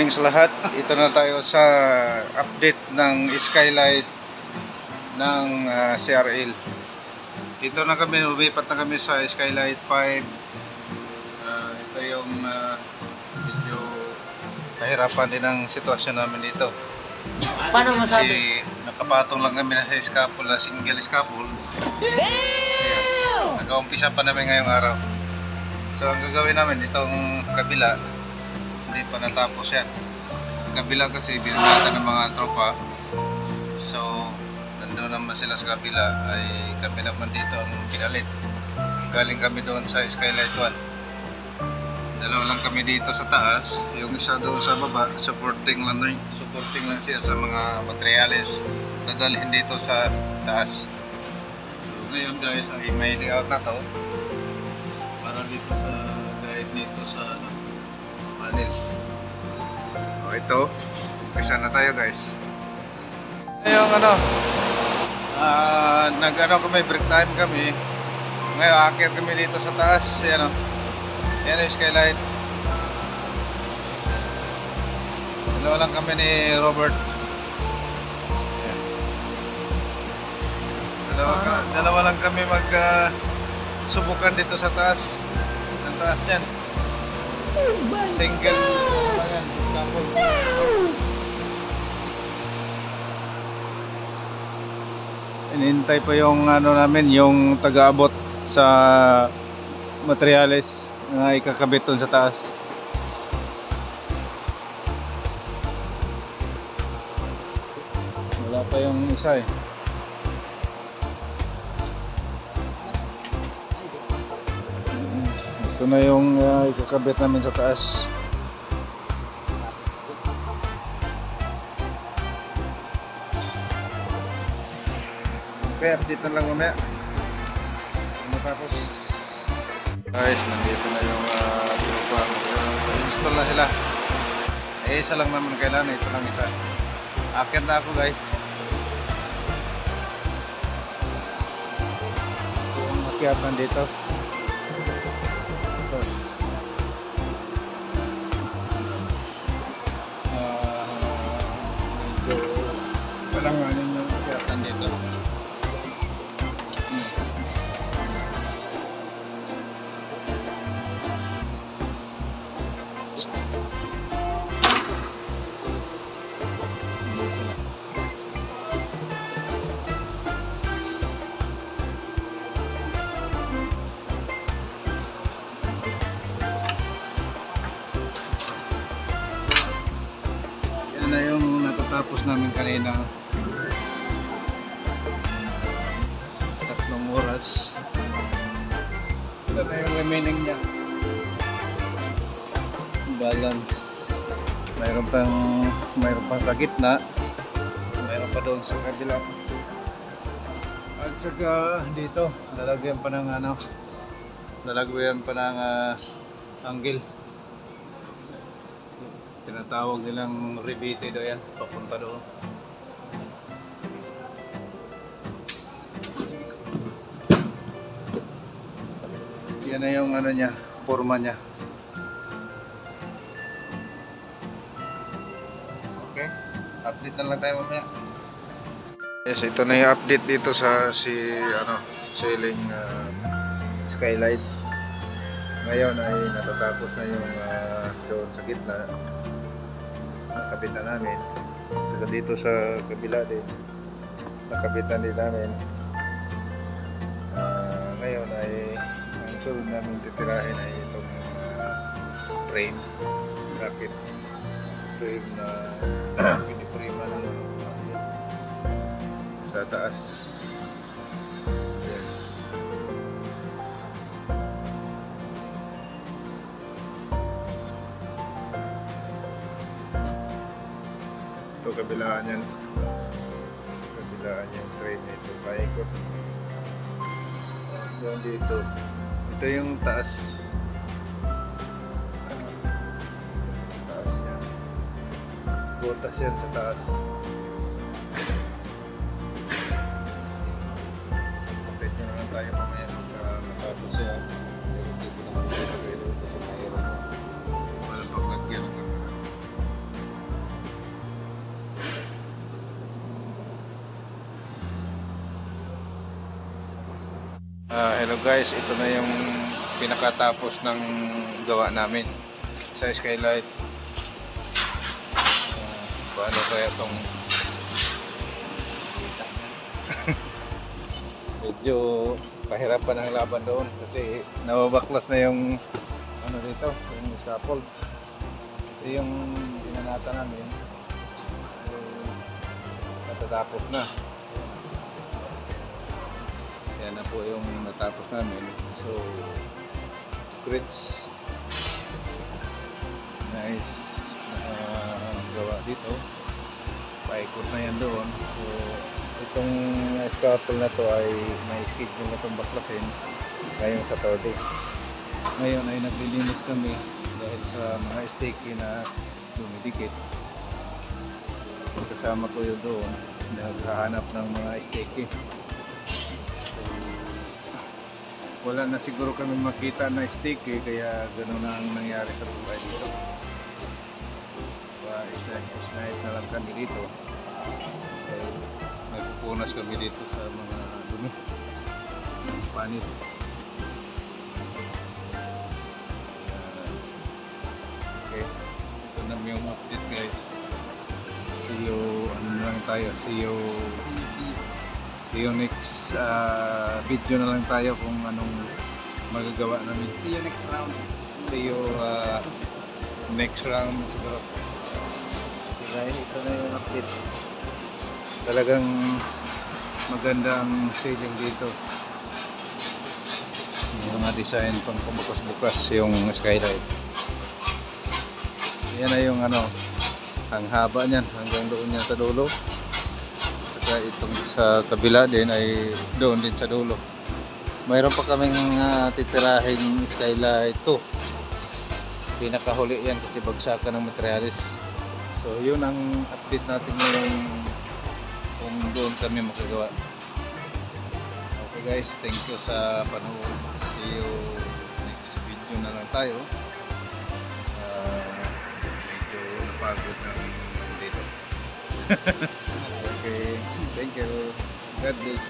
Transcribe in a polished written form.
morning sa lahat. Ito na tayo sa update ng skylight ng CRL. Dito na kami, umipat na kami sa skylight 5. Ito yung medyo kahirapan din ang sitwasyon namin dito. Paano masabi? Kasi nakapatong lang kami na sa scaffold, na single scaffold. Nag-umpisa pa namin ngayong araw. So ang gagawin namin, itong kabila, hindi pa natapos yan. Kabila kasi binigatan ng mga tropa. So nandun naman sila sa kabila, ay kami naman dito ang pinalit. Galing kami doon sa skylight 1. Dalawa lang kami dito sa taas, yung isa doon sa baba, supporting lang siya sa mga materyales na dalhin dito sa taas. So ngayon guys, ay may layout na to para dito sa guide dito sa panel. O ito, isa na tayo guys. Yung kami, break time kami. Ngayon aakyat kami dito sa taas. Yan yung skylight. Dalawa lang kami ni Robert. Dalawa lang kami subukan dito sa taas. Ang taas niyan. Single lang scaffold. Inintay pa yung namin, yung taga-abot sa materyales na ikakabit doon sa taas. Wala pa yung isa eh. Ito na yung ikakabit namin sa taas. Okay, update na lang mamaya. Matapos. Guys, nandito na yung tropa. Install na sila. Isa lang naman kailangan. Ito lang isa. Akyat na ako guys. Ito yung akyatan dito. Ito. Medyo palanganin yung akyatan dito. Na yung natatapos namin kanina, 3 oras. Ito na yung remaining niya, balance. Mayroon pang sa gitna, mayroon pa doon sa kabila, at saka dito lalagyan pa ng angle. Tinatawag nilang ribete daw yan, papunta doon. Yan na yung niya, forma niya. Okay, update na lang tayo mamaya. Yes, ito na yung update dito sa ceiling skylight. Ngayon ay natatapos na yung doon sa gitna. Nakabitan namin. Saka dito sa kabila din nakabitan din namin. Ngayon ay ang sunod namin titirahin ay itong frame, bracket frame na piniprima sa taas. Kabilaan yan, train nito, paikot doon dito. Ito yung taas niya, butas yan sa taas. Update nyo naman tayo mamaya matapos yan. Dito na Hello guys, ito na yung pinakatapos ng gawa namin sa skylight. Paano kaya itong medyo pahirapan ang laban doon kasi nababaklas na yung ano dito, yung scaffold. Ito yung dinanata namin, natatapos na. Yan na po yung natapos namin. So, grits. Nice gawa dito. Paikot na yan doon. So, itong scaffold na to ay may schedule na itong baklasin ngayong Saturday. Ngayon ay naglilinis kami dahil sa mga sticky na dumidikit. Kasama ko yun doon. Naghahanap ng mga sticky. Wala na siguro kami makita na sticky kaya gano'n na ang nangyari sa buhay dito. Isa-night na lang kami dito. Nagpupunas kami dito sa mga dumi. Panit. Okay. Ito na yung update guys. See you, ano na lang tayo. See you next video na lang tayo kung anong magagawa namin. See you next round. See you next round siguro. Dahil ito na yung update. Talagang maganda ang ceiling dito. Yung mga design pang pumukas-bukas yung skylight. Yan na yung ano, ang haba niyan hanggang doon yan sa dulo. Saka itong sa kabila din ay doon din sa dulo. Mayroon pa kaming titirahing skylight 2. Pinakahuli yan kasi bagsakan ng materialis. So yun ang update natin ngayon kung doon kami makagawa. Okay guys, thank you sa panood. See you next video na lang tayo. Medyo napagod na dito. Okay, thank you. God bless.